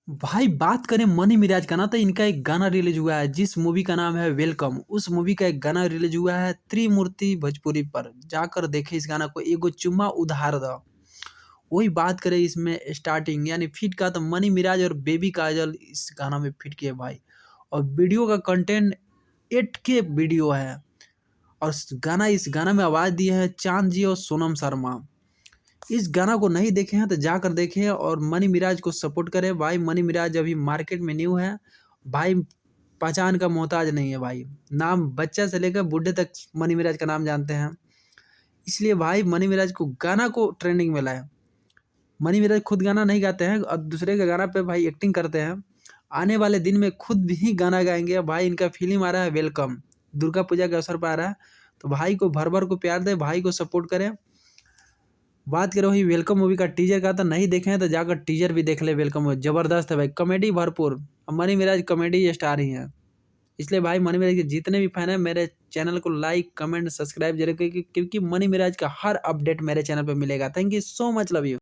भाई बात करें मनी मिराज का ना तो इनका एक गाना रिलीज हुआ है जिस मूवी का नाम है वेलकम। उस मूवी का एक गाना रिलीज हुआ है त्रिमूर्ति भोजपुरी पर। जाकर देखे इस गाना को, एगो चुम्मा उधार दो। वही बात करें इसमें स्टार्टिंग यानी फिट का तो मनी मिराज और बेबी काजल इस गाना में फिट किए भाई। और वीडियो का कंटेंट 8K वीडियो है। और इस गाना में आवाज दी है चांद जी और सोनम शर्मा। इस गाना को नहीं देखे हैं तो जाकर देखें और मनी मिराज को सपोर्ट करें भाई। मनी मिराज अभी मार्केट में न्यू है भाई, पहचान का मोहताज नहीं है भाई। नाम बच्चा से लेकर बूढ़े तक मनी मिराज का नाम जानते हैं। इसलिए भाई मनी मिराज को गाना को ट्रेंडिंग में लाए। मनी मिराज खुद गाना नहीं गाते हैं और दूसरे के गाना पे भाई एक्टिंग करते हैं। आने वाले दिन में खुद भी गाना गाएंगे भाई। इनका फिल्म आ रहा है वेलकम, दुर्गा पूजा के अवसर पर आ रहा है। तो भाई को भर भर को प्यार दे, भाई को सपोर्ट करें। बात करो ही वेलकम मूवी का टीजर का, तो नहीं देखे हैं तो जाकर टीजर भी देख ले। वेलकम मूवी जबरदस्त है भाई, कॉमेडी भरपूर। मनी मिराज कॉमेडी स्टार ही है। इसलिए भाई मनी मिराज के जितने भी फैन है मेरे चैनल को लाइक कमेंट सब्सक्राइब जरूर, क्योंकि मनी मिराज का हर अपडेट मेरे चैनल पे मिलेगा। Thank you so much, love you.